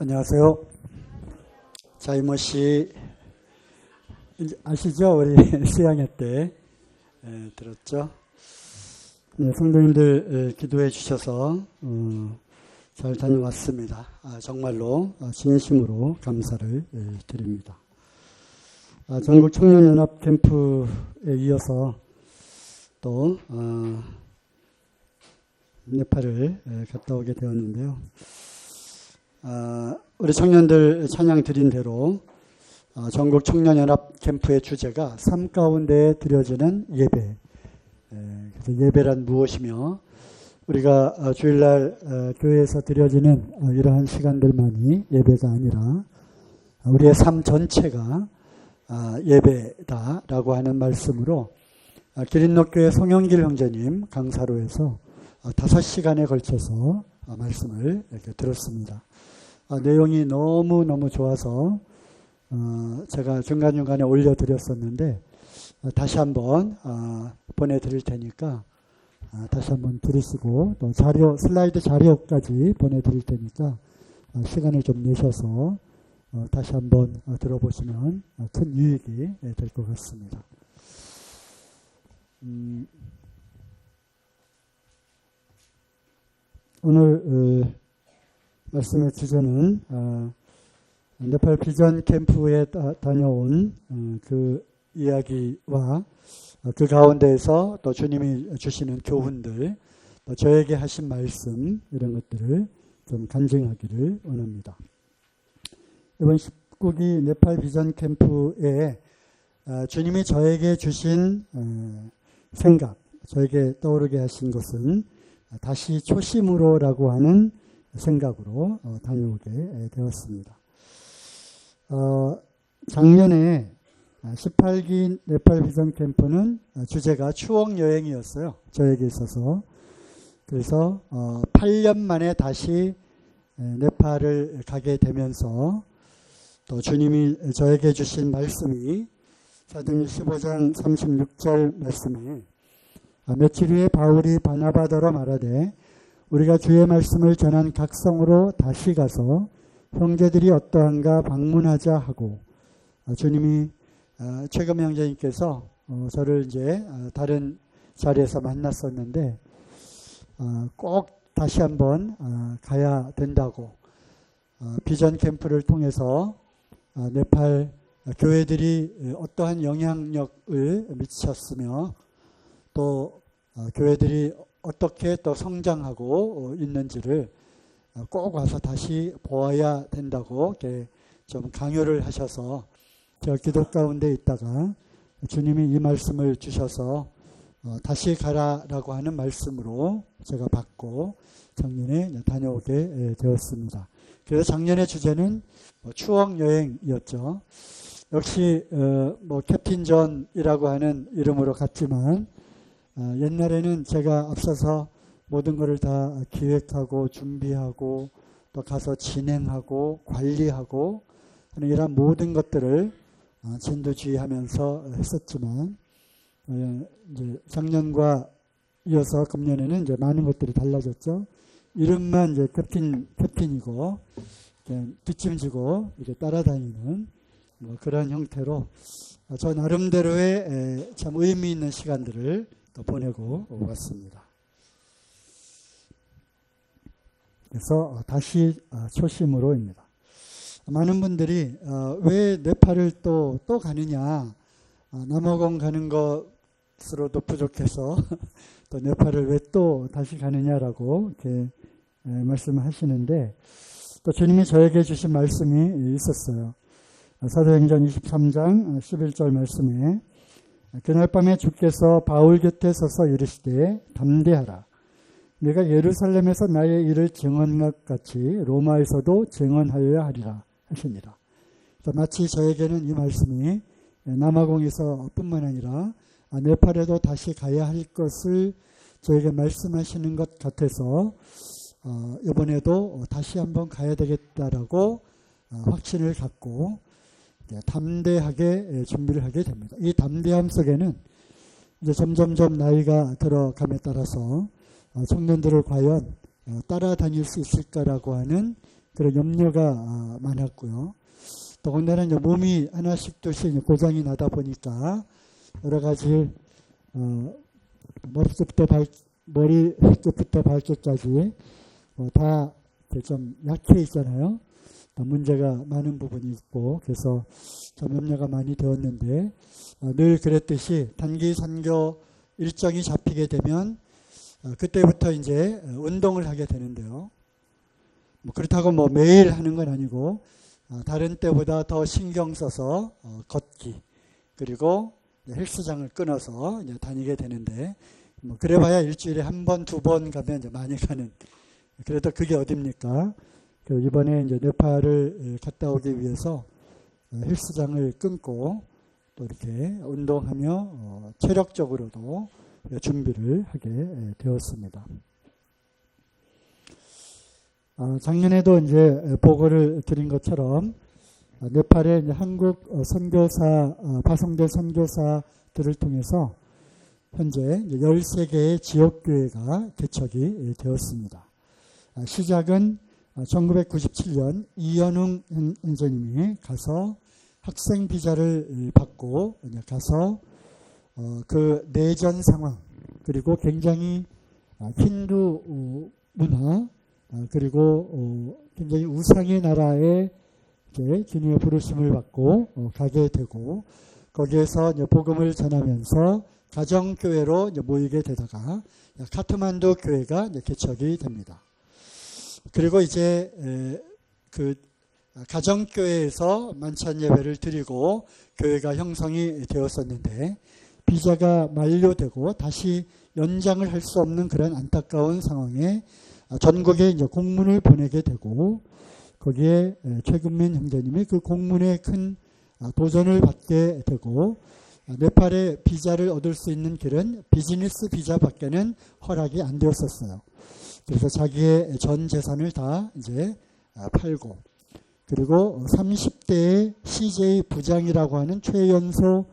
안녕하세요. 자이모 씨 아시죠? 우리 수양회 때 들었죠? 네, 성도님들 기도해 주셔서 잘 다녀왔습니다. 정말로 진심으로 감사를 드립니다. 전국 청년연합 캠프에 이어서 또 네팔을 갔다 오게 되었는데요. 우리 청년들 찬양 드린 대로 전국 청년연합 캠프의 주제가 삶 가운데 드려지는 예배. 그래서 예배란 무엇이며 우리가 주일날 교회에서 드려지는 이러한 시간들만이 예배가 아니라 우리의 삶 전체가 예배다라고 하는 말씀으로 기린노교회 송영길 형제님 강사로에서 5시간에 걸쳐서 말씀을 이렇게 들었습니다. 내용이 너무너무 좋아서 제가 중간중간에 올려드렸었는데 다시 한번 보내드릴 테니까 다시 한번 들으시고 또 자료, 슬라이드 자료까지 보내드릴 테니까 시간을 좀 내셔서 다시 한번 들어보시면 큰 유익이 될 것 같습니다. 오늘 말씀의 주제는 네팔 비전 캠프에 다녀온 그 이야기와 그 가운데에서 또 주님이 주시는 교훈들, 또 저에게 하신 말씀 이런 것들을 좀 간증하기를 원합니다. 이번 19기 네팔 비전 캠프에 주님이 저에게 주신 생각, 저에게 떠오르게 하신 것은 다시 초심으로라고 하는 생각으로 다녀오게 되었습니다. 작년에 18기 네팔 비전 캠프는 주제가 추억 여행이었어요. 저에게 있어서. 그래서 8년 만에 다시 네팔을 가게 되면서 또 주님이 저에게 주신 말씀이 사도행전 15장 36절 말씀에 며칠 후에 바울이 바나바더러 말하되 우리가 주의 말씀을 전한 각 성으로 다시 가서 형제들이 어떠한가 방문하자 하고 주님이 최금 형제님께서 저를 이제 다른 자리에서 만났었는데 꼭 다시 한번 가야 된다고 비전 캠프를 통해서 네팔 교회들이 어떠한 영향력을 미쳤으며 또 교회들이 어떻게 또 성장하고 있는지를 꼭 와서 다시 보아야 된다고 이렇게 좀 강요를 하셔서 저 기도 가운데 있다가 주님이 이 말씀을 주셔서 다시 가라라고 하는 말씀으로 제가 받고 작년에 다녀오게 되었습니다. 그래서 작년의 주제는 추억 여행이었죠. 역시 뭐 캡틴 존이라고 하는 이름으로 갔지만 옛날에는 제가 앞서서 모든 것을 다 기획하고 준비하고 또 가서 진행하고 관리하고 하는 이런 모든 것들을 진두지휘하면서 했었지만 이제 작년과 이어서 금년에는 이제 많은 것들이 달라졌죠. 이름만 이제 캡틴이고 뒷짐지고 이렇게 따라다니는 뭐 그런 형태로 저 나름대로의 참 의미 있는 시간들을 또 보내고 왔습니다. 그래서 다시 초심으로입니다. 많은 분들이 왜 네팔을 또 가느냐, 남아공 가는 것으로도 부족해서 또 네팔을 왜 또 다시 가느냐라고 이렇게 말씀하시는데 또 주님이 저에게 주신 말씀이 있었어요. 사도행전 23장 11절 말씀에 그날 밤에 주께서 바울 곁에 서서 이르시되 담대하라. 내가 예루살렘에서 나의 일을 증언한 것 같이 로마에서도 증언하여야 하리라 하시니라. 마치 저에게는 이 말씀이 남아공에서 뿐만 아니라 네팔에도 다시 가야 할 것을 저에게 말씀하시는 것 같아서 이번에도 다시 한번 가야 되겠다라고 확신을 갖고 담대하게 준비를 하게 됩니다. 이 담대함 속에는 이제 점점점 나이가 들어감에 따라서 청년들을 과연 따라다닐 수 있을까라고 하는 그런 염려가 많았고요. 더군다나 이제 몸이 하나씩 둘씩 고장이 나다 보니까 여러 가지 머리끝부터 발끝까지 다 좀 약해 있잖아요. 문제가 많은 부분이 있고 그래서 좀 염려가 많이 되었는데 늘 그랬듯이 단기 선교 일정이 잡히게 되면 그때부터 이제 운동을 하게 되는데요. 그렇다고 매일 하는 건 아니고 다른 때보다 더 신경 써서 걷기 그리고 헬스장을 끊어서 이제 다니게 되는데 그래봐야 일주일에 한 번, 두 번 가면 이제 많이 가는. 그래도 그게 어딥니까? 이번에 이제 네팔을 갔다 오기 위해서 헬스장을 끊고 또 이렇게 운동하며 체력적으로도 준비를 하게 되었습니다. 작년에도 이제 보고를 드린 것처럼 네팔에 이제 한국 선교사, 파송된 선교사들을 통해서 현재 13개의 지역교회가 개척이 되었습니다. 시작은 1997년 이현웅 형제님이 가서 학생 비자를 받고 가서 그 내전 상황 그리고 굉장히 힌두 문화 그리고 굉장히 우상의 나라에 주님의 부르심을 받고 가게 되고 거기에서 복음을 전하면서 가정교회로 모이게 되다가 카트만두 교회가 개척이 됩니다. 그리고 이제 그 가정교회에서 만찬 예배를 드리고 교회가 형성이 되었었는데 비자가 만료되고 다시 연장을 할 수 없는 그런 안타까운 상황에 전국에 이제 공문을 보내게 되고 거기에 최근민 형제님이 그 공문에 큰 도전을 받게 되고 네팔에 비자를 얻을 수 있는 길은 비즈니스 비자밖에는 허락이 안 되었었어요. 그래서 자기의 전 재산을 다 이제 팔고 그리고 30대의 CJ 부장이라고 하는 최연소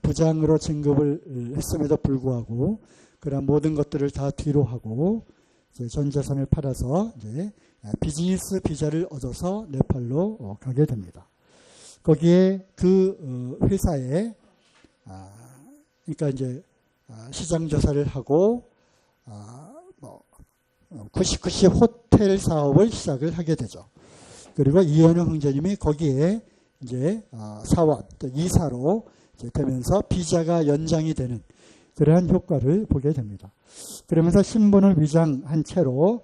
부장으로 진급을 했음에도 불구하고 그런 모든 것들을 다 뒤로 하고 이제 전 재산을 팔아서 이제 비즈니스 비자를 얻어서 네팔로 가게 됩니다. 거기에 그 회사에 그러니까 이제 시장 조사를 하고 쿠시쿠시 호텔 사업을 시작을 하게 되죠. 그리고 이현우 형제님이 거기에 이제 사원, 이사로 이제 되면서 비자가 연장이 되는 그러한 효과를 보게 됩니다. 그러면서 신분을 위장한 채로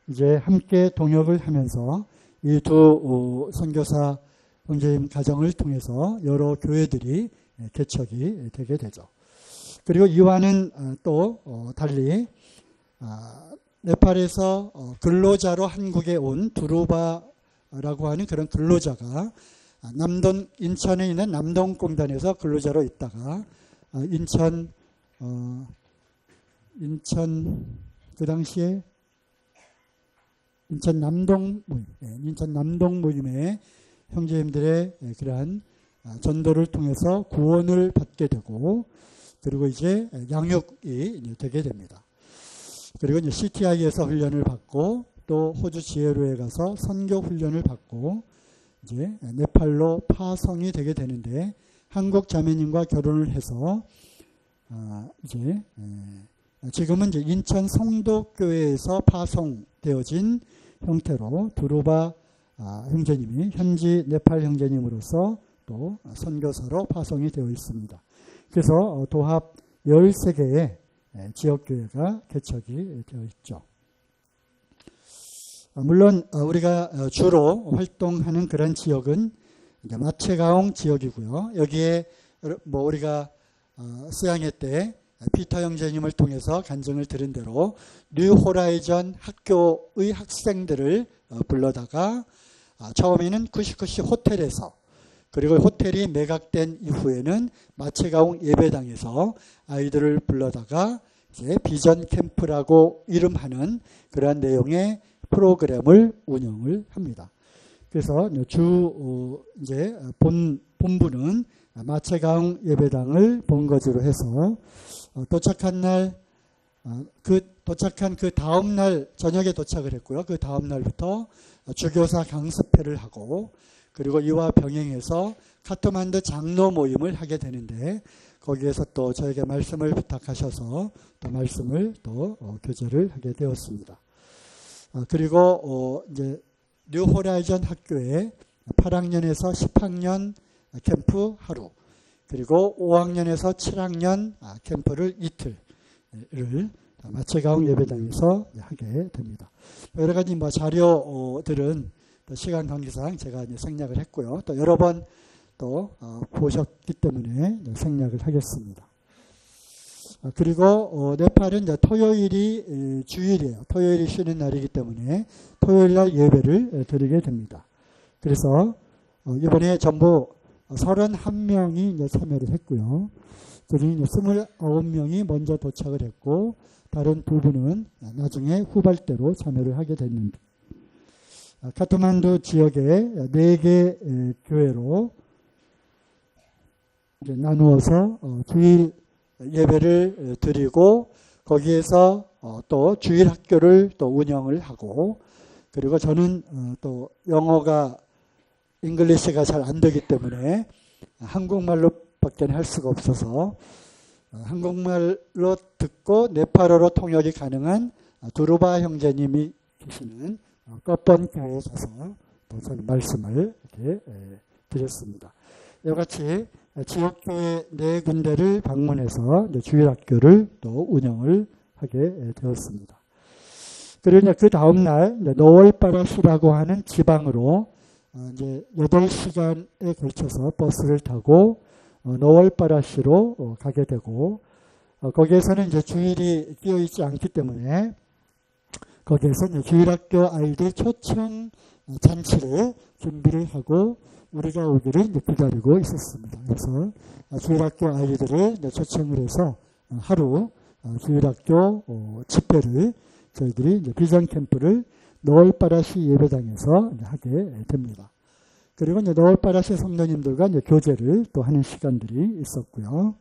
이제 함께 동역을 하면서 이 두 선교사 형제님 가정을 통해서 여러 교회들이 개척이 되게 되죠. 그리고 이와는 또 달리 네팔에서 근로자로 한국에 온 두루바라고 하는 그런 근로자가 인천에 있는 남동공단에서 근로자로 있다가 인천 그 당시에 인천 남동 모임의 형제님들의 그러한 전도를 통해서 구원을 받게 되고 그리고 이제 양육이 되게 됩니다. 그리고 이제 CTI에서 훈련을 받고 또 호주 지혜로에 가서 선교 훈련을 받고 이제 네팔로 파송이 되게 되는데 한국 자매님과 결혼을 해서 이제 지금은 이제 인천 성도교회에서 파송되어진 형태로 두루바 형제님이 현지 네팔 형제님으로서 또 선교사로 파송이 되어 있습니다. 그래서 도합 13개의 지역교회가 개척이 되어 있죠. 물론 우리가 주로 활동하는 그런 지역은 이제 마체가옹 지역이고요. 여기에 우리가 수양회 때 피터 형제님을 통해서 간증을 들은 대로 뉴 호라이전 학교의 학생들을 불러다가 처음에는 쿠시쿠시 호텔에서 그리고 호텔이 매각된 이후에는 마체가옹 예배당에서 아이들을 불러다가 이제 비전 캠프라고 이름하는 그러한 내용의 프로그램을 운영을 합니다. 그래서 이제 본부는 마체가옹 예배당을 본거지로 해서 도착한 그 다음 날 저녁에 도착을 했고요. 그 다음 날부터 주교사 강습회를 하고 그리고 이와 병행해서 카트만두 장로 모임을 하게 되는데 거기에서 또 저에게 말씀을 부탁하셔서 또 말씀을 또 교제를 하게 되었습니다. 그리고 이제 뉴 호라이전 학교에 8학년에서 10학년 캠프 하루 그리고 5학년에서 7학년 캠프를 이틀을 마체가운 예배당에서 하게 됩니다. 여러 가지 자료들은 시간 관계상 제가 생략을 했고요. 또 여러 번 또 보셨기 때문에 생략을 하겠습니다. 그리고 네팔은 이제 토요일이 주일이에요. 토요일이 쉬는 날이기 때문에 토요일 날 예배를 드리게 됩니다. 그래서 이번에 전부 31명이 이제 참여를 했고요. 그중에 29명이 먼저 도착을 했고 다른 두 분은 나중에 후발대로 참여를 하게 됐는데 카트만두 지역에 4개 교회로 이제 나누어서 주일 예배를 드리고 거기에서 또 주일 학교를 또 운영을 하고 그리고 저는 또 영어가 잉글리시가 잘 안 되기 때문에 한국말로밖에 할 수가 없어서 한국말로 듣고 네팔어로 통역이 가능한 두루바 형제님이 계시는 꺼번 교회에 가서 또 저는 말씀을 이렇게 드렸습니다. 이와 같이 지역교회 4군데를 방문해서 주일학교를 또 운영을 하게 되었습니다. 그리고 그 다음날 노월바라시라고 하는 지방으로 이제 8시간에 걸쳐서 버스를 타고 노월바라시로 가게 되고 거기에서는 이제 주일이 끼어 있지 않기 때문에 거기에서 이제 주일학교 아이들 초청 잔치를 준비를 하고 우리가 오기를 이제 기다리고 있었습니다. 그래서 주일학교 아이들을 초청을 해서 하루 주일학교 집회를 저희들이 이제 비전 캠프를 노을바라시 예배당에서 하게 됩니다. 그리고 이제 노을바라시 성도님들과 이제 교제를 또 하는 시간들이 있었고요.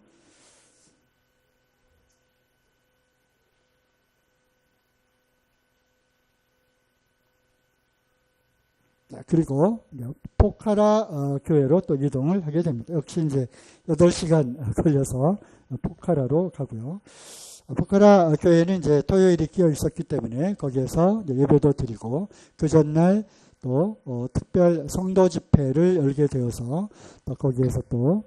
그리고 포카라 교회로 또 이동을 하게 됩니다. 역시 이제 8시간 걸려서 포카라로 가고요. 포카라 교회는 이제 토요일이 끼어 있었기 때문에 거기에서 예배도 드리고 그 전날 또 특별 성도 집회를 열게 되어서 또 거기에서 또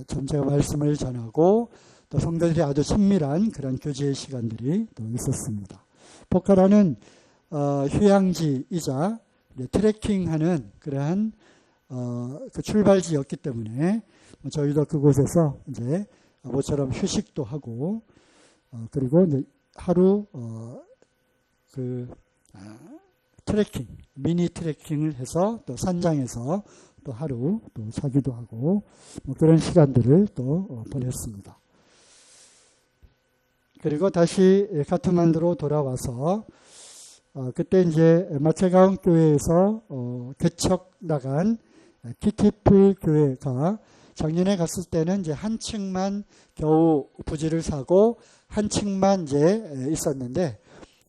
전체가 말씀을 전하고 또 성도들이 아주 친밀한 그런 교제의 시간들이 또 있었습니다. 포카라는 휴양지이자 트레킹하는 그러한 그 출발지였기 때문에 저희도 그곳에서 이제 모처럼 휴식도 하고 그리고 이제 하루 그 트레킹 미니 트레킹을 해서 또 산장에서 또 하루 또 자기도 하고 그런 시간들을 또 보냈습니다. 그리고 다시 카트만두로 돌아와서 그때 이제 마체가운 교회에서 개척 나간 키티풀 교회가 작년에 갔을 때는 이제 한 층만 겨우 부지를 사고 한 층만 이제 있었는데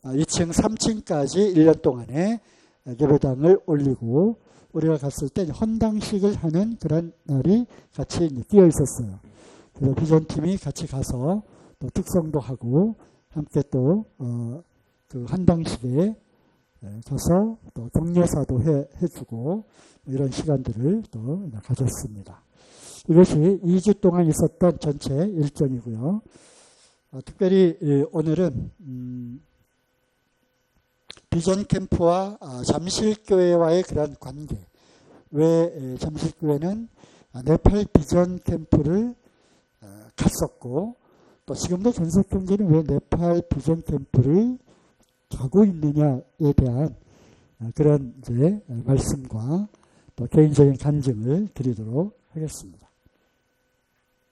2층, 3층까지 1년 동안에 예배당을 올리고 우리가 갔을 때 헌당식을 하는 그런 날이 같이 끼어 있었어요. 그래서 비전팀이 같이 가서 또 특성도 하고 함께 또 그 헌당식에 가서 또 격려사도 해주고 이런 시간들을 또 가졌습니다. 이것이 2주 동안 있었던 전체 일정이고요. 특별히 오늘은 비전 캠프와 잠실교회와의 그런 관계, 왜 잠실교회는 네팔 비전 캠프를 갔었고 또 지금도 전석경제는 왜 네팔 비전 캠프를 가고 있느냐에 대한 그런 이제 말씀과 또 개인적인 간증을 드리도록 하겠습니다.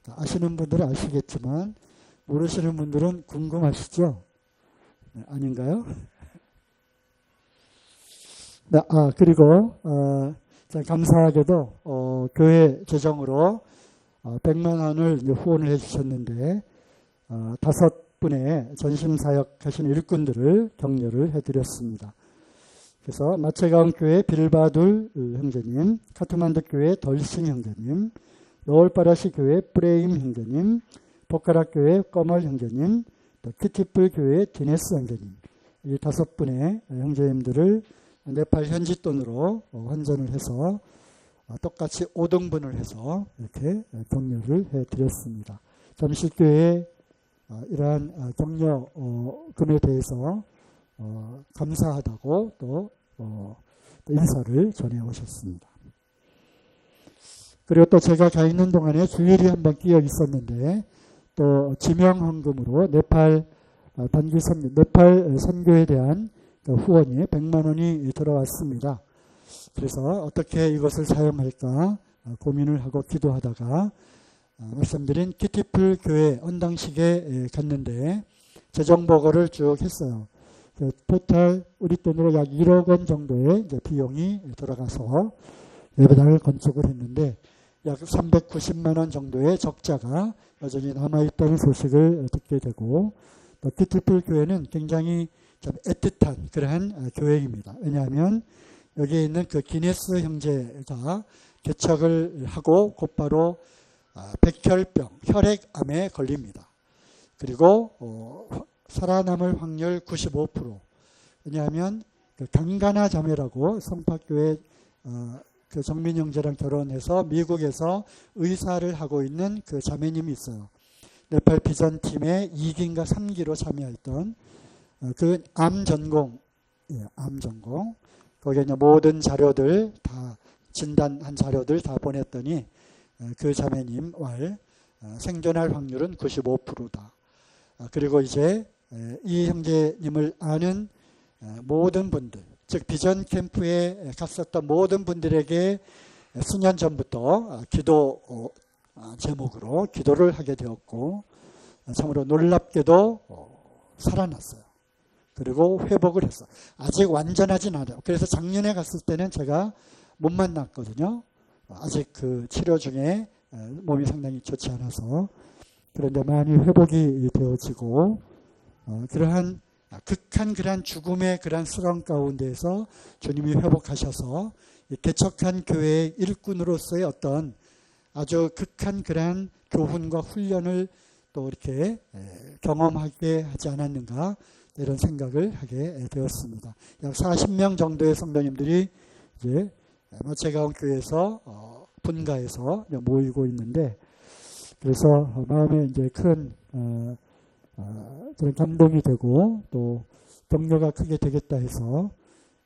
아시는 분들은 아시겠지만 모르시는 분들은 궁금하시죠? 네, 아닌가요? 네, 그리고 감사하게도 교회 재정으로 100만 원을 후원을 해주셨는데 5분의 전심사역 하시는 일꾼들을 격려를 해드렸습니다. 그래서 마체가운 교회 빌바둘 형제님, 카트만두 교회 덜신 형제님, 노을바라시 교회 브레임 형제님, 포카락 교회 꺼멀 형제님, 또 키티풀 교회 디네스 형제님, 이 5분의 형제님들을 네팔 현지 돈으로 환전을 해서 똑같이 5등분을 해서 이렇게 격려를 해드렸습니다. 잠실교회 이러한 격려금에 대해서 감사하다고 또 인사를 전해 오셨습니다. 그리고 또 제가 가 있는 동안에 주일이 한번 끼어 있었는데 또 지명헌금으로 네팔 선교에 대한 후원이 100만 원이 들어왔습니다. 그래서 어떻게 이것을 사용할까 고민을 하고 기도하다가 말씀드린 키티풀 교회 헌당식에 갔는데 재정보고를 쭉 했어요. 토탈 우리 돈으로 약 1억 원 정도의 이제 비용이 들어가서 예배당을 건축을 했는데 약 390만 원 정도의 적자가 여전히 남아있다는 소식을 듣게 되고 또 키티풀 교회는 굉장히 좀 애틋한 그러한 교회입니다. 왜냐하면 여기에 있는 그 기네스 형제가 개척을 하고 곧바로 백혈병, 혈액암에 걸립니다. 그리고 살아남을 확률 95%. 왜냐하면 그 강가나 자매라고 성파교회 그 정민 형제랑 결혼해서 미국에서 의사를 하고 있는 그 자매님이 있어요. 네팔 비전팀의 2기인가 3기로 참여했던 그 암 전공. 거기에 이제 모든 자료들 다 진단한 자료들 다 보냈더니 그 자매님 생존할 확률은 95%다. 그리고 이제 이 형제님을 아는 모든 분들, 즉 비전 캠프에 갔었던 모든 분들에게 수년 전부터 기도 제목으로 기도를 하게 되었고 참으로 놀랍게도 살아났어요. 그리고 회복을 했어요. 아직 완전하진 않아요. 그래서 작년에 갔을 때는 제가 못 만났거든요. 아직 그 치료 중에 몸이 상당히 좋지 않아서. 그런데 많이 회복이 되어지고 그러한 극한 그러한 죽음의 그러한 수렁 가운데에서 주님이 회복하셔서 개척한 교회의 일꾼으로서의 어떤 아주 극한 그러한 교훈과 훈련을 또 이렇게 경험하게 하지 않았는가 이런 생각을 하게 되었습니다. 약 40명 정도의 성도님들이 이제 마체가운 교회에서 분가해서 모이고 있는데 그래서 마음에 이제 큰 그런 감동이 되고 또 격려가 크게 되겠다 해서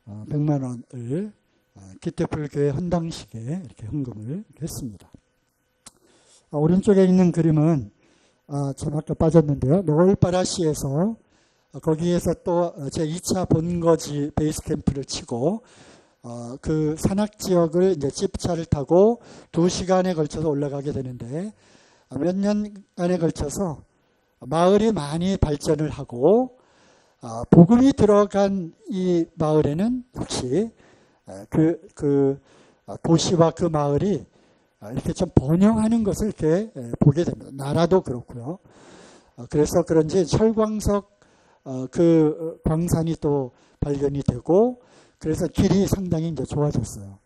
100만 원을 키티풀 교회 헌당식에 이렇게 헌금을 했습니다. 오른쪽에 있는 그림은 참 아까 빠졌는데요. 노을바라시에서 거기에서 또 제 2차 본거지 베이스 캠프를 치고 그 산악 지역을 이제 집차를 타고 2시간에 걸쳐서 올라가게 되는데 몇 년간에 걸쳐서 마을이 많이 발전을 하고 복음이 들어간 이 마을에는 역시 그 도시와 그 마을이 이렇게 좀 번영하는 것을 이렇게 보게 됩니다. 나라도 그렇고요. 그래서 그런지 철광석 그 광산이 또 발견이 되고 그래서 길이 상당히 이제 좋아졌어요.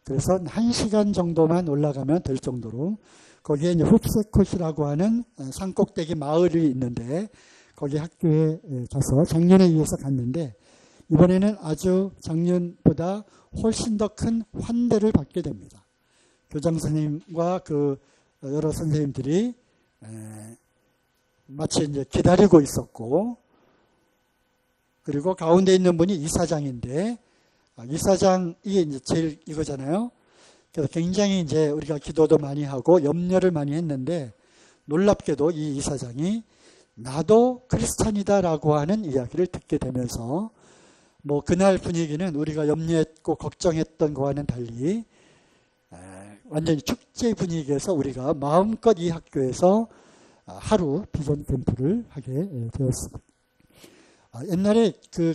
그래서 1시간 정도만 올라가면 될 정도로 거기에 이제 흡세콧이라고 하는 산꼭대기 마을이 있는데 거기 학교에 가서 작년에 이어서 갔는데 이번에는 아주 작년보다 훨씬 더 큰 환대를 받게 됩니다. 교장 선생님과 그 여러 선생님들이 마치 이제 기다리고 있었고 그리고 가운데 있는 분이 이사장인데 이사장이 이제 제일 이거잖아요. 그래서 굉장히 이제 우리가 기도도 많이 하고 염려를 많이 했는데 놀랍게도 이 이사장이 나도 크리스찬이다라고 하는 이야기를 듣게 되면서 뭐 그날 분위기는 우리가 염려했고 걱정했던 것과는 달리 완전히 축제 분위기에서 우리가 마음껏 이 학교에서 하루 비전 캠프를 하게 되었습니다. 옛날에 그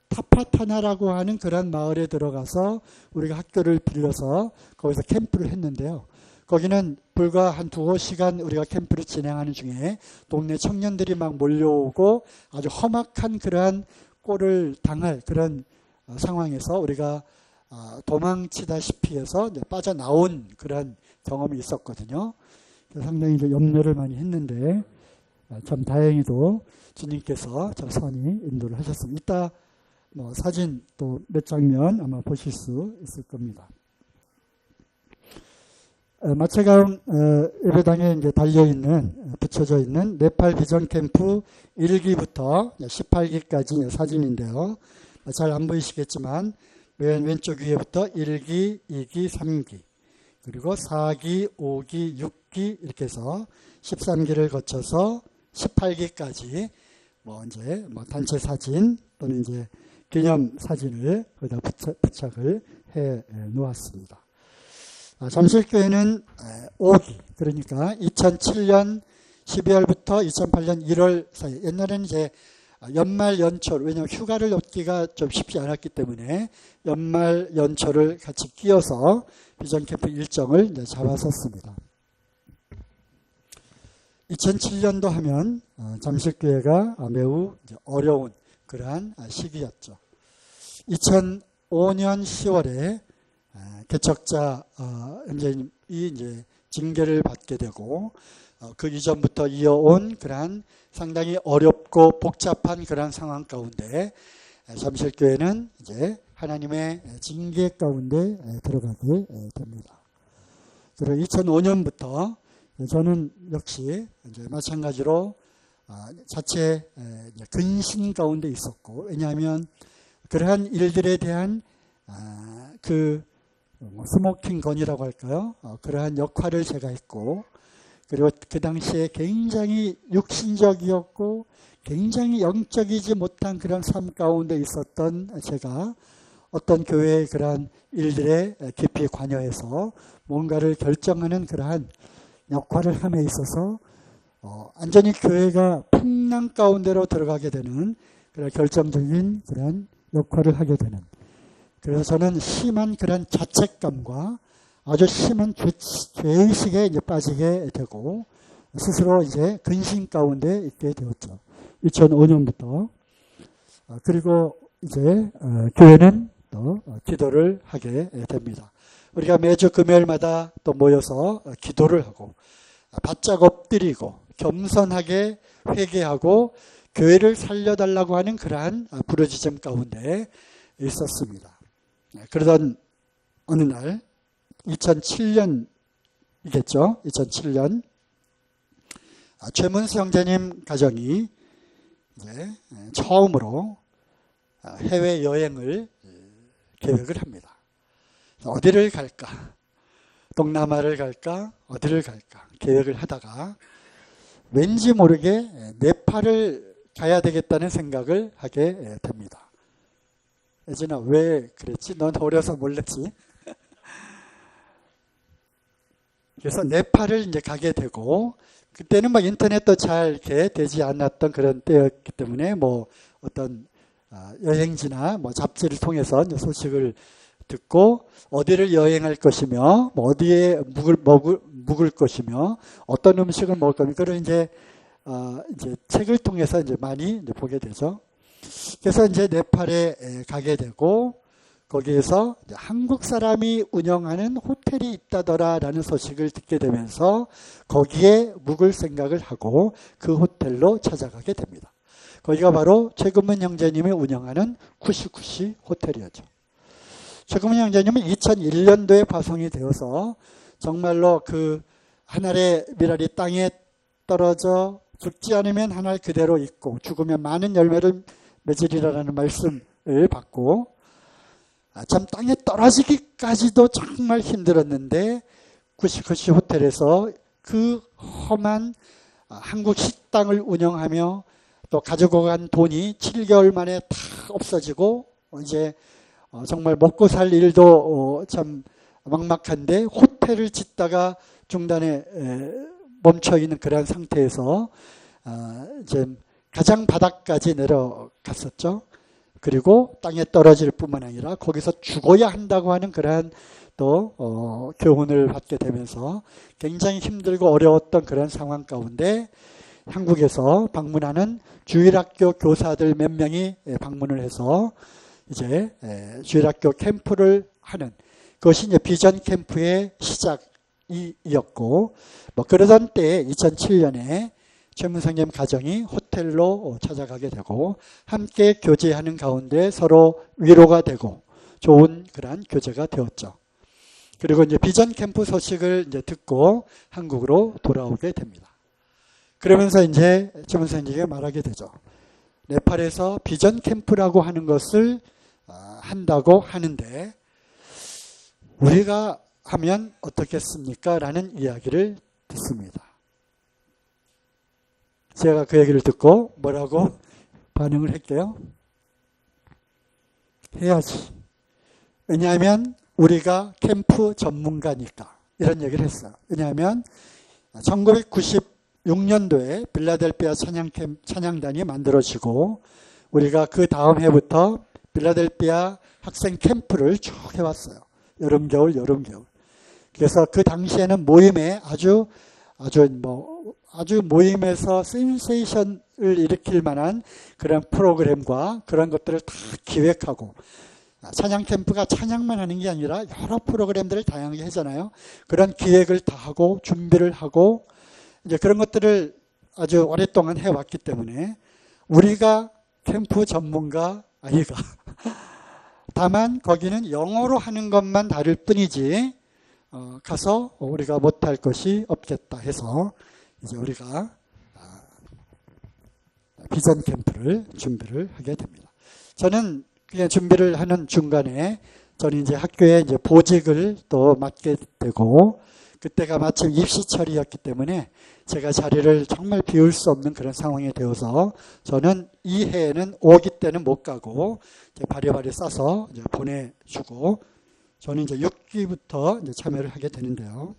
타파타나라고 하는 그런 마을에 들어가서 우리가 학교를 빌려서 거기서 캠프를 했는데요. 거기는 불과 한 2-5시간 우리가 캠프를 진행하는 중에 동네 청년들이 막 몰려오고 아주 험악한 그러한 꼴을 당할 그런 상황에서 우리가 도망치다시피 해서 빠져나온 그런 경험이 있었거든요. 상당히 이제 염려를 많이 했는데 참 다행히도 주님께서 참 선히 인도를 하셨습니다. 이따 뭐 사진 또 몇 장면 아마 보실 수 있을 겁니다. 마체가운 예배당에 이제 달려있는, 붙여져 있는 네팔 비전 캠프 1기부터 18기까지 사진인데요. 잘 안 보이시겠지만 맨 왼쪽 위에부터 1기, 2기, 3기, 그리고 4기, 5기, 6기 이렇게 해서 13기를 거쳐서 18기까지 뭐 이제 뭐 단체 사진 또는 이제 기념 사진을 거기다 부착을 해 놓았습니다. 잠실교회는 5기, 그러니까 2007년 12월부터 2008년 1월 사이, 옛날에는 이제 연말 연초를, 왜냐하면 휴가를 얻기가 좀 쉽지 않았기 때문에 연말 연초를 같이 끼워서 비전 캠프 일정을 이제 잡았었습니다. 2007년도 하면 잠실교회가 매우 어려운 그러한 시기였죠. 2005년 10월에 개척자 현재님이 이제 징계를 받게 되고 그 이전부터 이어온 그러한 상당히 어렵고 복잡한 그러한 상황 가운데 잠실교회는 이제 하나님의 징계 가운데 들어가게 됩니다. 그리고 2005년부터 저는 역시 이제 마찬가지로 자체 근신 가운데 있었고, 왜냐하면 그러한 일들에 대한 그 스모킹 건이라고 할까요? 그러한 역할을 제가 했고, 그리고 그 당시에 굉장히 육신적이었고 굉장히 영적이지 못한 그런 삶 가운데 있었던 제가 어떤 교회의 그러한 일들에 깊이 관여해서 뭔가를 결정하는 그러한 역할을 함에 있어서 완전히 교회가 풍랑 가운데로 들어가게 되는 그런 결정적인 그런 역할을 하게 되는, 그래서 저는 심한 그런 자책감과 아주 심한 죄의식에 이제 빠지게 되고 스스로 이제 근심 가운데 있게 되었죠. 2005년부터. 그리고 이제 교회는 또 기도를 하게 됩니다. 우리가 매주 금요일마다 또 모여서 기도를 하고 바짝 엎드리고 겸손하게 회개하고 교회를 살려달라고 하는 그러한 부르짖음 가운데 있었습니다. 그러던 어느 날 2007년이겠죠. 2007년 최문수 형제님 가정이 이제 처음으로 해외여행을 계획을 합니다. 어디를 갈까? 동남아를 갈까? 어디를 갈까? 계획을 하다가 왠지 모르게 네팔을 가야 되겠다는 생각을 하게 됩니다. 예진아, 왜 그랬지? 넌 어려서 몰랐지? 그래서 네팔을 이제 가게 되고, 그때는 막 인터넷도 잘 이렇게 되지 않았던 그런 때였기 때문에 뭐 어떤 여행지나 뭐 잡지를 통해서 이제 소식을 듣고 어디를 여행할 것이며 뭐 어디에 묵을 것이며 어떤 음식을 먹을 겁니까? 그런 이제 책을 통해서 이제 많이 이제 보게 되죠. 그래서 이제 네팔에 가게 되고 거기에서 한국 사람이 운영하는 호텔이 있다더라라는 소식을 듣게 되면서 거기에 묵을 생각을 하고 그 호텔로 찾아가게 됩니다. 거기가 바로 최금문 형제님이 운영하는 쿠시쿠시 호텔이었죠. 최금문 형제님은 2001년도에 파송이 되어서 정말로 그 하늘의 미랄이 땅에 떨어져 죽지 않으면 하늘 그대로 있고 죽으면 많은 열매를 맺으리라는 말씀을 받고 참 땅에 떨어지기까지도 정말 힘들었는데 쿠시쿠시 호텔에서 그 험한 한국 식당을 운영하며 또 가지고 간 돈이 7개월 만에 다 없어지고 이제 정말 먹고 살 일도 참 막막한데 호텔을 짓다가 중단에 멈춰 있는 그런 상태에서 이제 가장 바닥까지 내려갔었죠. 그리고 땅에 떨어질 뿐만 아니라 거기서 죽어야 한다고 하는 그러한 또 교훈을 받게 되면서 굉장히 힘들고 어려웠던 그런 상황 가운데 한국에서 방문하는 주일학교 교사들 몇 명이 방문을 해서 이제 주일학교 캠프를 하는 그것이 이제 비전 캠프의 시작이었고, 뭐 그러던 때에 2007년에 최문성님 가정이 호텔로 찾아가게 되고 함께 교제하는 가운데 서로 위로가 되고 좋은 그러한 교제가 되었죠. 그리고 이제 비전 캠프 소식을 이제 듣고 한국으로 돌아오게 됩니다. 그러면서 이제 최문성님에게 말하게 되죠. 네팔에서 비전 캠프라고 하는 것을 한다고 하는데 우리가 하면 어떻겠습니까? 라는 이야기를 듣습니다. 제가 그 얘기를 듣고 뭐라고 반응을 할게요? 해야지. 왜냐하면 우리가 캠프 전문가니까. 이런 얘기를 했어요. 왜냐하면 1996년도에 빌라델피아 찬양단이 만들어지고 우리가 그 다음 해부터 빌라델피아 학생 캠프를 쭉 해왔어요. 여름, 겨울, 여름, 겨울. 그래서 그 당시에는 모임에 아주 모임에서 센세이션을 일으킬 만한 그런 프로그램과 그런 것들을 다 기획하고, 찬양 캠프가 찬양만 하는 게 아니라 여러 프로그램들을 다양하게 하잖아요. 그런 기획을 다 하고 준비를 하고 이제 그런 것들을 아주 오랫동안 해왔기 때문에 우리가 캠프 전문가 아이가 다만 거기는 영어로 하는 것만 다를 뿐이지 가서 우리가 못할 것이 없겠다 해서 이제 우리가 비전 캠프를 준비를 하게 됩니다. 저는 그냥 준비를 하는 중간에 저는 이제 학교에 이제 보직을 또 맡게 되고 그때가 마침 입시철이었기 때문에 제가 자리를 정말 비울 수 없는 그런 상황이 되어서 저는 이 해에는 5기 때는 못 가고 이제 바리바리 싸서 이제 보내주고 저는 이제 6기부터 이제 참여를 하게 되는데요.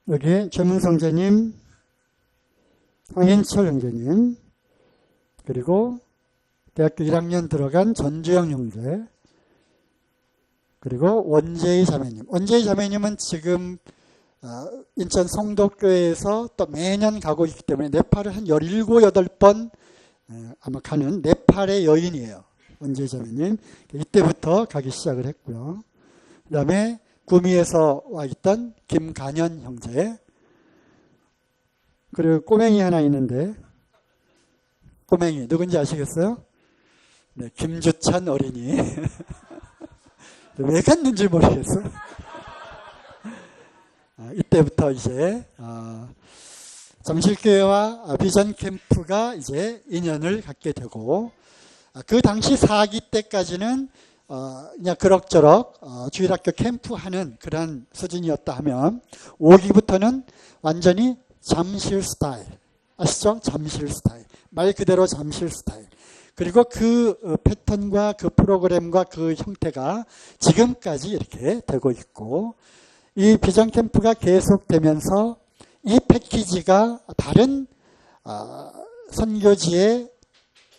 여기 최문성재님, 황인철 형제님, 그리고 대학교 1학년 들어간 전주영 형제, 그리고 원재희 자매님. 원재희 자매님은 지금 인천 송도교회에서 또 매년 가고 있기 때문에 네팔을 한 17, 18번 아마 가는 네팔의 여인이에요. 원재희 자매님. 이때부터 가기 시작을 했고요. 그 다음에 구미에서 와 있던 김간현 형제, 그리고 꼬맹이 하나 있는데 꼬맹이 누군지 아시겠어요? 네, 김주찬 어린이. 왜 갔는지 모르겠어. 이때부터 이제 잠실교회와 비전 캠프가 이제 인연을 갖게 되고 그 당시 4기 때까지는 그냥 그럭저럭 주일학교 캠프하는 그런 수준이었다 하면 5기부터는 완전히 잠실 스타일. 아시죠? 잠실 스타일. 말 그대로 잠실 스타일. 그리고 그 패턴과 그 프로그램과 그 형태가 지금까지 이렇게 되고 있고 이 비전 캠프가 계속되면서 이 패키지가 다른 선교지의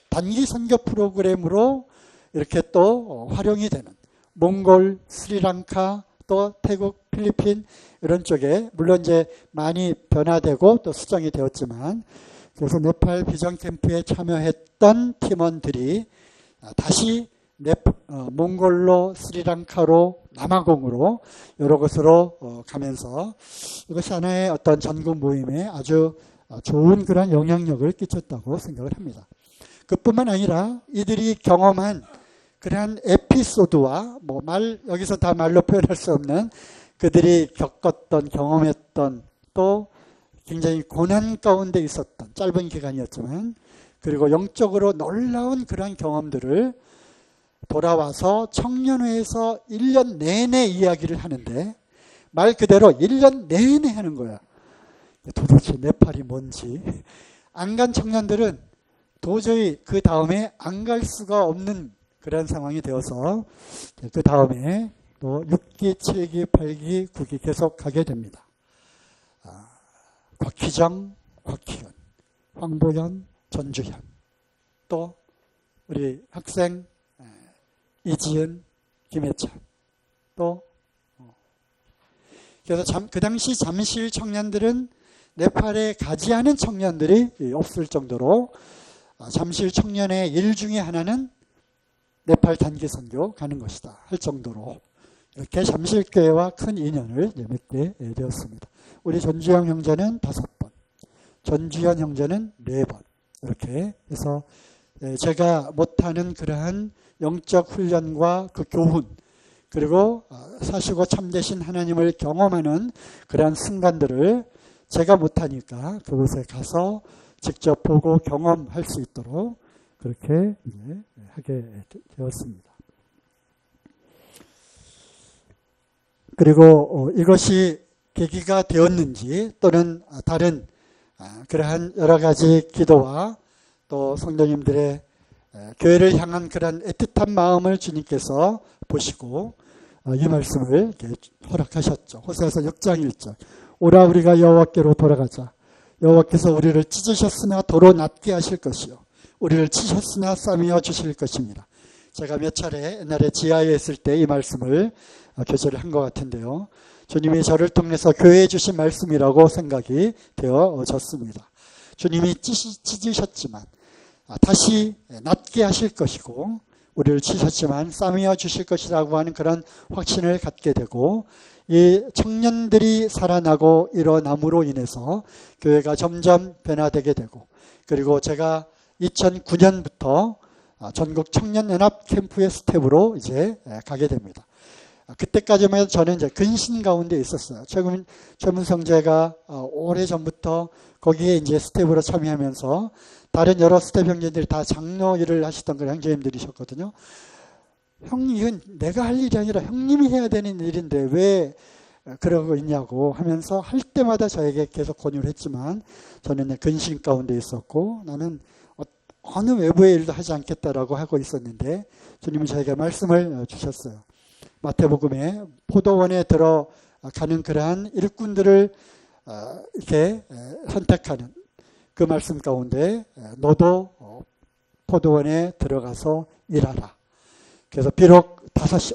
단기 선교 프로그램으로 이렇게 또 활용이 되는 몽골, 스리랑카, 또 태국, 필리핀 이런 쪽에 물론 이제 많이 변화되고 또 수정이 되었지만 그래서 네팔 비전 캠프에 참여했던 팀원들이 다시 몽골로, 스리랑카로, 남아공으로 여러 곳으로 가면서 이것이 하나의 어떤 전국 모임에 아주 좋은 그런 영향력을 끼쳤다고 생각을 합니다. 그뿐만 아니라 이들이 경험한 그러한 에피소드와 여기서 다 말로 표현할 수 없는 그들이 겪었던 경험했던 또 굉장히 고난 가운데 있었던 짧은 기간이었지만 그리고 영적으로 놀라운 그러한 경험들을 돌아와서 청년회에서 1년 내내 이야기를 하는데 말 그대로 1년 내내 하는 거야. 도대체 네팔이 뭔지. 안 간 청년들은 도저히 그 다음에 안 갈 수가 없는 그런 상황이 되어서 그 다음에 또 6기, 7기, 8기, 9기 계속 가게 됩니다. 곽희정, 곽희연, 황보현, 전주현, 또 우리 학생 이지은, 김혜찬, 또 그래서 그 당시 잠실 청년들은 네팔에 가지 않은 청년들이 없을 정도로 잠실 청년의 일 중에 하나는 네팔 단기 선교 가는 것이다 할 정도로 이렇게 잠실교회와 큰 인연을 맺게 되었습니다. 우리 전주영 형제는 5번, 전주현 형제는 4번 이렇게 해서 제가 못하는 그러한 영적 훈련과 그 교훈 그리고 사시고 참되신 하나님을 경험하는 그러한 순간들을 제가 못하니까 그곳에 가서 직접 보고 경험할 수 있도록 그렇게 하게 되었습니다. 그리고 이것이 계기가 되었는지 또는 다른 그러한 여러 가지 기도와 또 성도님들의 교회를 향한 그런 애틋한 마음을 주님께서 보시고 이 말씀을 허락하셨죠. 호세아서 6장 1절 오라 우리가 여호와께로 돌아가자. 여호와께서 우리를 찢으셨으나 도로 낫게 하실 것이요 우리를 치셨으나 싸매어 주실 것입니다. 제가 몇 차례 옛날에 지하에 있을 때 이 말씀을 교제를 한 것 같은데요. 주님이 저를 통해서 교회에 주신 말씀이라고 생각이 되어졌습니다. 주님이 찢으셨지만 다시 낫게 하실 것이고 우리를 치셨지만 싸매어 주실 것이라고 하는 그런 확신을 갖게 되고 이 청년들이 살아나고 일어남으로 인해서 교회가 점점 변화되게 되고 그리고 제가 2009년부터 전국 청년연합 캠프의 스텝으로 이제 가게 됩니다. 그때까지만 해도 저는 이제 근신 가운데 있었어요. 최문성제가 오래전부터 거기에 이제 스텝으로 참여하면서 다른 여러 스텝 형제들이 다 장로 일을 하시던 그런 형제님들이셨거든요. 형님, 이건 내가 할 일이 아니라 형님이 해야 되는 일인데 왜 그러고 있냐고 하면서 할 때마다 저에게 계속 권유를 했지만 저는 근신 가운데 있었고 나는 어느 외부의 일도 하지 않겠다라고 하고 있었는데 주님이 저에게 말씀을 주셨어요. 마태복음에 포도원에 들어가는 그러한 일꾼들을 이렇게 선택하는 그 말씀 가운데 너도 포도원에 들어가서 일하라. 그래서 비록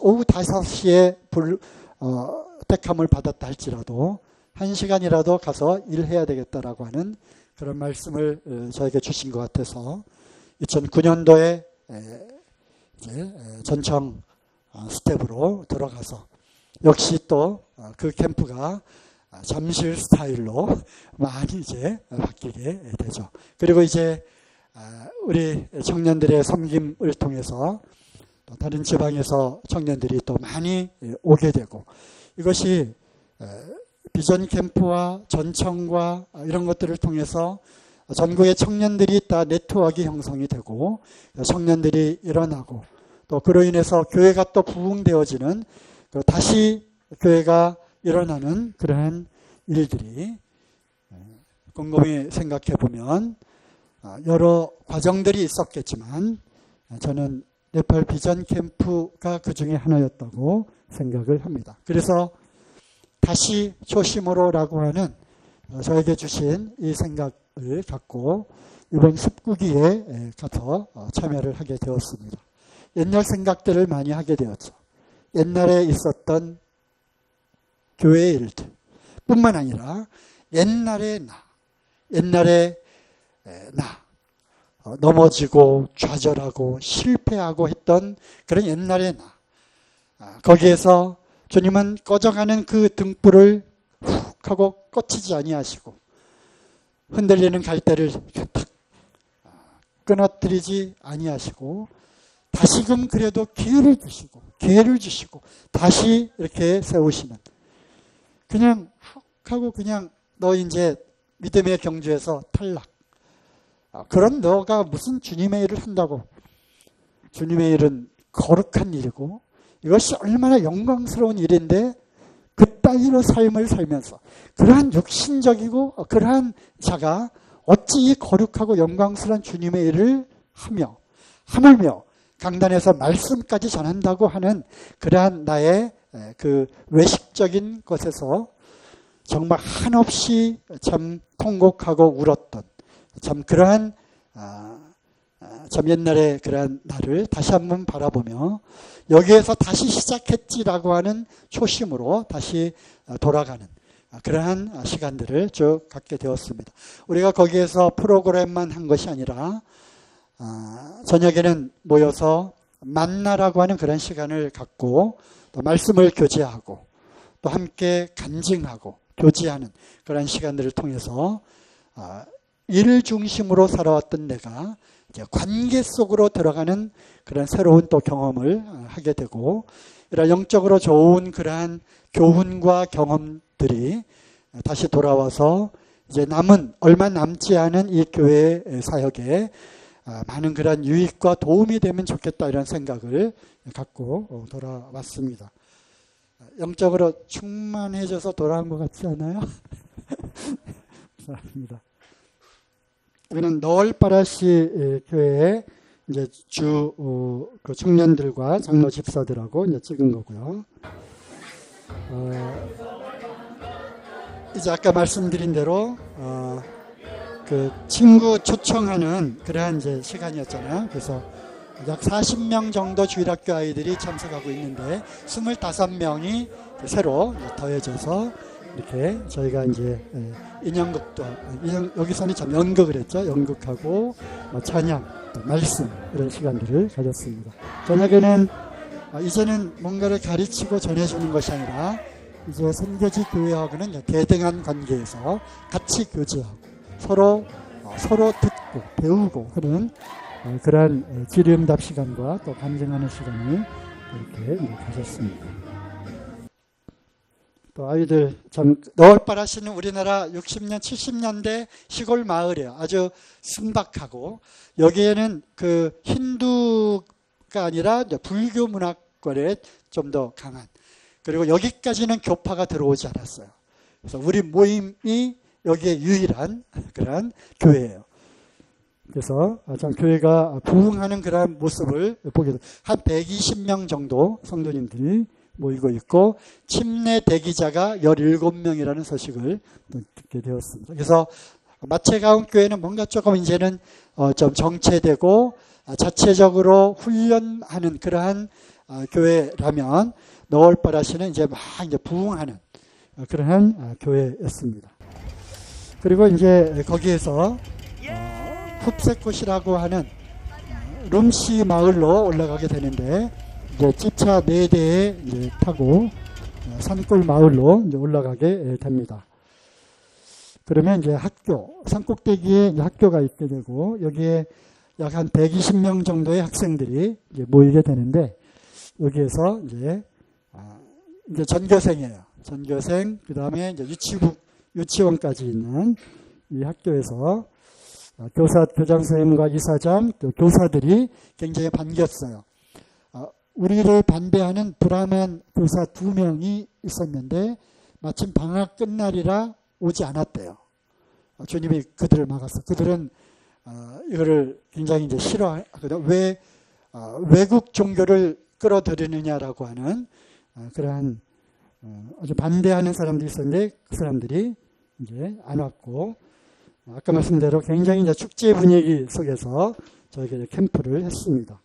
오후 5시에 택함을 받았다 할지라도 1시간이라도 가서 일해야 되겠다라고 하는 그런 말씀을 저에게 주신 것 같아서 2009년도에 전청 스텝으로 들어가서 역시 또 그 캠프가 잠실 스타일로 많이 이제 바뀌게 되죠. 그리고 이제 우리 청년들의 섬김을 통해서 또 다른 지방에서 청년들이 또 많이 오게 되고 이것이 비전 캠프와 전청과 이런 것들을 통해서 전국의 청년들이 다 네트워크 형성이 되고 청년들이 일어나고 또 그로 인해서 교회가 또 부흥되어지는 다시 교회가 일어나는 그러한 일들이 곰곰이 생각해 보면 여러 과정들이 있었겠지만 저는 네팔 비전 캠프가 그 중에 하나였다고 생각을 합니다. 그래서 다시 초심으로라고 하는 저에게 주신 이 생각을 갖고 이번 19기에 가서 참여를 하게 되었습니다. 옛날 생각들을 많이 하게 되었죠. 옛날에 있었던 교회의 일들 뿐만 아니라 옛날의 나 넘어지고 좌절하고 실패하고 했던 그런 옛날의 나 거기에서 주님은 꺼져가는 그 등불을 훅 하고 꺼치지 아니하시고 흔들리는 갈대를 탁 끊어뜨리지 아니하시고 다시금 그래도 기회를 주시고 다시 이렇게 세우시는 그냥 훅 하고 그냥 너 이제 믿음의 경주에서 탈락. 그런 너가 무슨 주님의 일을 한다고. 주님의 일은 거룩한 일이고 이것이 얼마나 영광스러운 일인데 그따위로 삶을 살면서 그러한 육신적이고 그러한 자가 어찌 이 거룩하고 영광스러운 주님의 일을 하물며 강단에서 말씀까지 전한다고 하는 그러한 나의 그 외식적인 것에서 정말 한없이 참 통곡하고 울었던 참 그러한 참 옛날에 그러한 나를 다시 한번 바라보며 여기에서 다시 시작했지라고 하는 초심으로 다시 돌아가는 그러한 시간들을 쭉 갖게 되었습니다. 우리가 거기에서 프로그램만 한 것이 아니라 저녁에는 모여서 만나라고 하는 그런 시간을 갖고 또 말씀을 교제하고 또 함께 간증하고 교제하는 그런 시간들을 통해서 일 중심으로 살아왔던 내가 이제 관계 속으로 들어가는 그런 새로운 또 경험을 하게 되고, 이런 영적으로 좋은 그러한 교훈과 경험들이 다시 돌아와서 이제 얼마 남지 않은 이 교회 사역에 많은 그런 유익과 도움이 되면 좋겠다, 이런 생각을 갖고 돌아왔습니다. 영적으로 충만해져서 돌아온 것 같지 않아요? 감사합니다. 우리는 너울바라시 교회에 이제 그 청년들과 장로 집사들하고 이제 찍은 거고요. 이제 아까 말씀드린 대로 그 친구 초청하는 그러한 이제 시간이었잖아요. 그래서 약 40명 정도 주일학교 아이들이 참석하고 있는데 25명이 새로 더해져서 이렇게 저희가 이제 인형극도, 여기서는 참 연극을 했죠. 연극하고 찬양, 말씀, 이런 시간들을 가졌습니다. 저녁에는 이제는 뭔가를 가르치고 전해주는 것이 아니라 이제 선교지 교회하고는 대등한 관계에서 같이 교제하고 서로 듣고 배우고 하는 그러한 질의응답 시간과 또 간증하는 시간을 이렇게 가졌습니다. 또 아이들 참 너울바라시는 우리나라 60년 70년대 시골 마을이에요. 아주 순박하고, 여기에는 그 힌두가 아니라 불교 문화권에 좀 더 강한, 그리고 여기까지는 교파가 들어오지 않았어요. 그래서 우리 모임이 여기에 유일한 그런 교회예요. 그래서 참 교회가 부흥하는 그런 모습을 보게 돼요. 한 120명 정도 성도님들이 모이고 있고 침례 대기자가 17명이라는 소식을 듣게 되었습니다. 그래서 마채가운교회는 뭔가 조금 이제는 좀 정체되고 자체적으로 훈련하는 그러한 교회라면, 너울바라시는 이제 막 이제 부흥하는 그러한 교회였습니다. 그리고 이제 거기에서 흡세꽃이라고 하는 룸시 마을로 올라가게 되는데, 이제 집차 4대에 이제 타고 산골 마을로 이제 올라가게 됩니다. 그러면 이제 산꼭대기에 이제 학교가 있게 되고, 여기에 약 한 120명 정도의 학생들이 이제 모이게 되는데, 여기에서 이제 전교생이에요. 전교생, 그 다음에 이제 유치원까지 있는 이 학교에서 교장 선생님과 이사장, 또 교사들이 굉장히 반겼어요. 우리를 반대하는 브라만 교사 2명이 있었는데 마침 방학 끝날이라 오지 않았대요. 주님이 그들을 막았어. 그들은 이거를 굉장히 이제 싫어하거든. 왜 외국 종교를 끌어들이느냐라고 하는 그러한 아주 반대하는 사람들이 있었는데, 그 사람들이 이제 안 왔고, 아까 말씀대로 굉장히 이제 축제 분위기 속에서 저희가 캠프를 했습니다.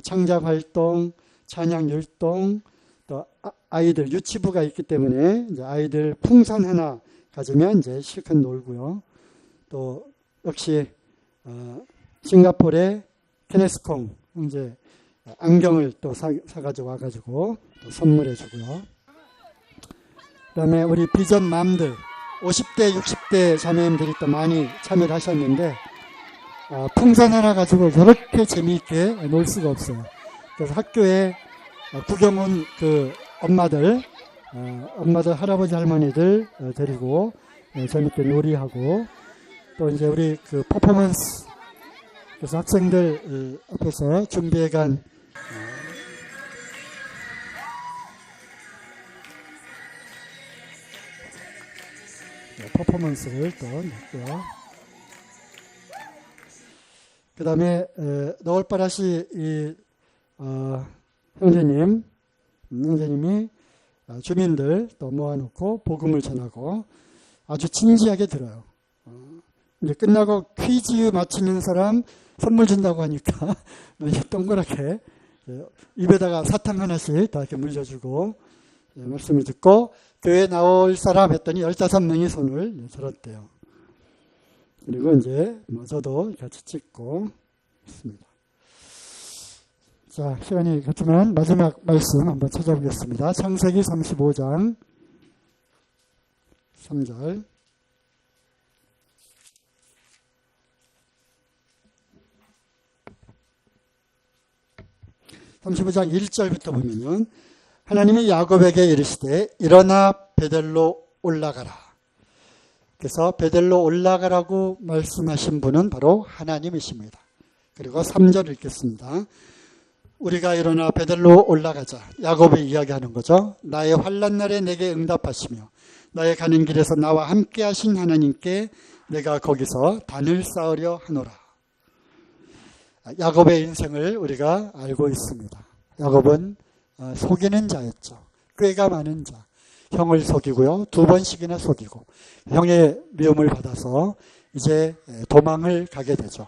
창작 활동, 찬양 율동, 또 아이들 유치부가 있기 때문에 이제 아이들 풍선 하나 가지면 이제 실컷 놀고요. 또 역시 싱가포르의 케네스콩 형제 안경을 또 사가지고 와가지고 또 선물해 주고요. 그 다음에 우리 비전 맘들 50대 60대 자매님들이 또 많이 참여를 하셨는데, 풍선 하나 가지고 저렇게 재미있게 놀 수가 없어요. 그래서 학교에 구경 온 그 엄마들 할아버지 할머니들 데리고 재밌게 놀이하고, 또 이제 우리 그 퍼포먼스, 그래서 학생들 앞에서 준비해간 퍼포먼스를 또 냈고요. 그 다음에 너울바라시 형제님이 주민들 또 모아놓고 복음을 전하고 아주 진지하게 들어요. 이제 끝나고 퀴즈 맞히는 사람 선물 준다고 하니까 동그랗게 입에다가 사탕 하나씩 다 이렇게 물려주고, 말씀을 듣고 교회 나올 사람 했더니 15명이 손을 들었대요. 그리고 이제 저도 같이 찍고 있습니다. 자, 시간이 갔지만 마지막 말씀 한번 찾아보겠습니다. 창세기 35장 3절. 35장 1절부터 보면은 하나님이 야곱에게 이르시되 일어나 베델로 올라가라. 그래서 베델로 올라가라고 말씀하신 분은 바로 하나님이십니다. 그리고 3절 읽겠습니다. 우리가 일어나 베델로 올라가자. 야곱이 이야기하는 거죠. 나의 환난 날에 내게 응답하시며 나의 가는 길에서 나와 함께 하신 하나님께 내가 거기서 단을 쌓으려 하노라. 야곱의 인생을 우리가 알고 있습니다. 야곱은 속이는 자였죠. 꾀가 많은 자. 형을 속이고요. 2번씩이나 속이고 형의 미움을 받아서 이제 도망을 가게 되죠.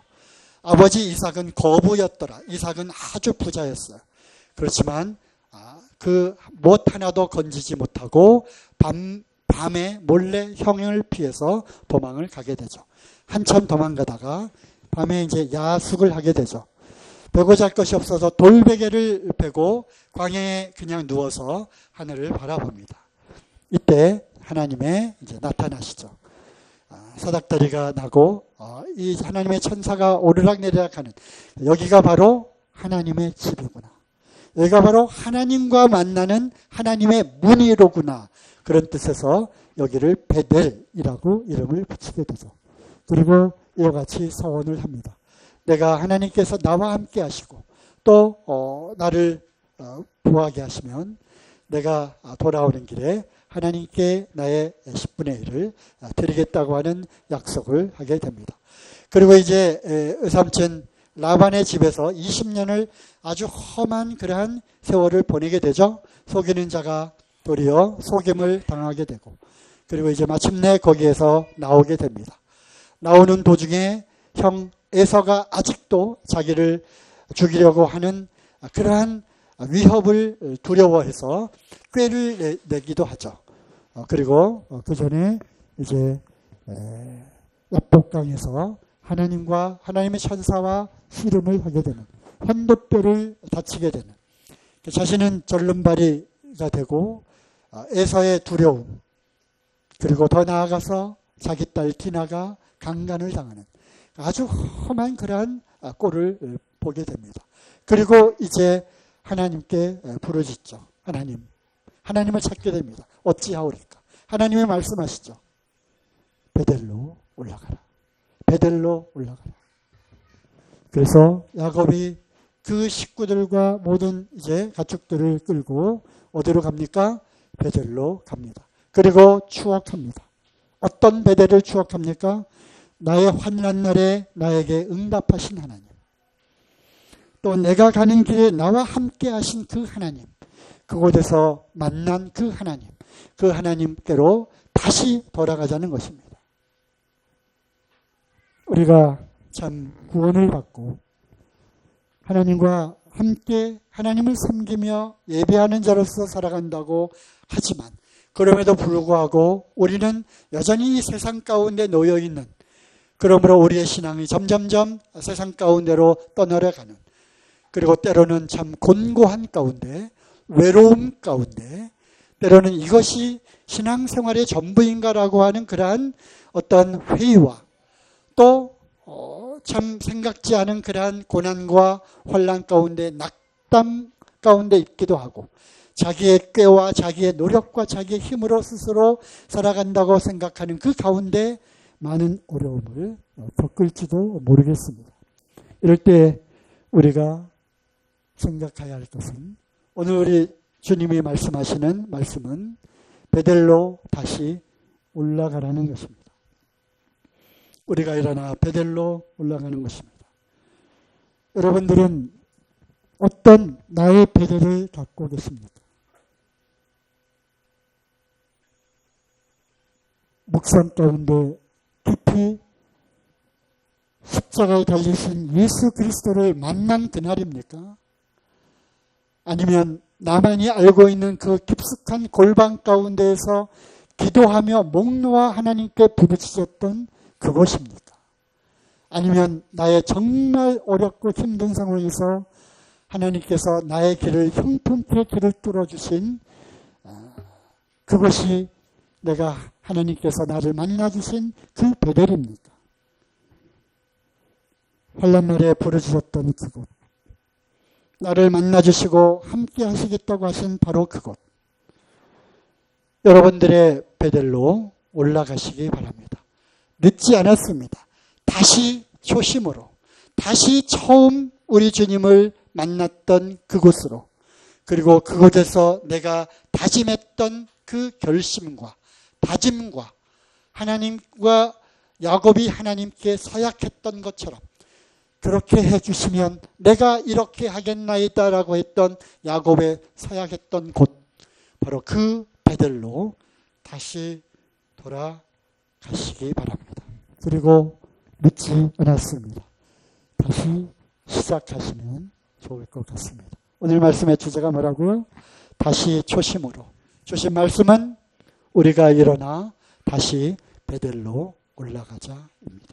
아버지 이삭은 거부였더라. 이삭은 아주 부자였어요. 그렇지만 그 못 하나도 건지지 못하고 밤에 몰래 형을 피해서 도망을 가게 되죠. 한참 도망가다가 밤에 이제 야숙을 하게 되죠. 베고 잘 것이 없어서 돌베개를 베고 광야에 그냥 누워서 하늘을 바라봅니다. 이때 하나님의 이제 나타나시죠. 사닥다리가 나고 이 하나님의 천사가 오르락내리락 하는 여기가 바로 하나님의 집이구나. 여기가 바로 하나님과 만나는 하나님의 문이로구나. 그런 뜻에서 여기를 베델이라고 이름을 붙이게 되죠. 그리고 이와 같이 서원을 합니다. 내가 하나님께서 나와 함께 하시고 또 나를 부하게 하시면 내가 돌아오는 길에 하나님께 나의 10분의 1을 드리겠다고 하는 약속을 하게 됩니다. 그리고 이제 삼촌 라반의 집에서 20년을 아주 험한 그러한 세월을 보내게 되죠. 속이는 자가 도리어 속임을 당하게 되고 그리고 이제 마침내 거기에서 나오게 됩니다. 나오는 도중에 형 에서가 아직도 자기를 죽이려고 하는 그러한 위협을 두려워해서 꾀를 내기도 하죠. 그리고 그 전에 이제 야복강에서 하나님과 하나님의 천사와 씨름을 하게 되는 현도뼈를 다치게 되는 자신은 절름발이가 되고 에서의 두려움 그리고 더 나아가서 자기 딸 디나가 강간을 당하는 아주 험한 그러한 꼴을 보게 됩니다. 그리고 이제 하나님께 부르짖죠. 하나님을 찾게 됩니다. 어찌하오리까? 하나님이 말씀하시죠. 베델로 올라가라. 베델로 올라가라. 그래서 야곱이 그 식구들과 모든 이제 가축들을 끌고 어디로 갑니까? 베델로 갑니다. 그리고 추억합니다. 어떤 베델을 추억합니까? 나의 환난 날에 나에게 응답하신 하나님. 또 내가 가는 길에 나와 함께 하신 그 하나님. 그곳에서 만난 그 하나님. 그 하나님께로 다시 돌아가자는 것입니다. 우리가 참 구원을 받고 하나님과 함께 하나님을 섬기며 예배하는 자로서 살아간다고 하지만 그럼에도 불구하고 우리는 여전히 이 세상 가운데 놓여있는 그러므로 우리의 신앙이 점점점 세상 가운데로 떠내려가는 그리고 때로는 참 곤고한 가운데 외로움 가운데 때로는 이것이 신앙생활의 전부인가라고 하는 그러한 어떤 회의와 또 참 생각지 않은 그러한 고난과 혼란 가운데 낙담 가운데 있기도 하고 자기의 꾀와 자기의 노력과 자기의 힘으로 스스로 살아간다고 생각하는 그 가운데 많은 어려움을 겪을지도 모르겠습니다. 이럴 때 우리가 생각해야 할 것은 오늘 우리 주님이 말씀하시는 말씀은 베델로 다시 올라가라는 것입니다. 우리가 일어나 베델로 올라가는 것입니다. 여러분들은 어떤 나의 베델을 갖고 계십니까? 묵상 가운데 깊이 십자가에 달리신 예수 그리스도를 만난 그날입니까? 아니면 나만이 알고 있는 그 깊숙한 골방 가운데에서 기도하며 목 놓아 하나님께 부르짖었던 그곳입니까? 아니면 나의 정말 어렵고 힘든 상황에서 하나님께서 나의 길을 형통케 길을 뚫어주신 그것이 내가 하나님께서 나를 만나주신 그 베델입니까? 환난 날에 부르짖었던 그곳, 나를 만나주시고 함께 하시겠다고 하신 바로 그곳, 여러분들의 베델로 올라가시기 바랍니다. 늦지 않았습니다. 다시 초심으로, 다시 처음 우리 주님을 만났던 그곳으로, 그리고 그곳에서 내가 다짐했던 그 결심과 다짐과 하나님과 야곱이 하나님께 서약했던 것처럼 그렇게 해주시면 내가 이렇게 하겠나이다라고 했던 야곱의 서약했던 곳, 바로 그 베델로 다시 돌아가시기 바랍니다. 그리고 늦지 않았습니다. 다시 시작하시면 좋을 것 같습니다. 오늘 말씀의 주제가 뭐라고요? 다시 초심으로. 주신 말씀은 우리가 일어나 다시 베델로 올라가자입니다.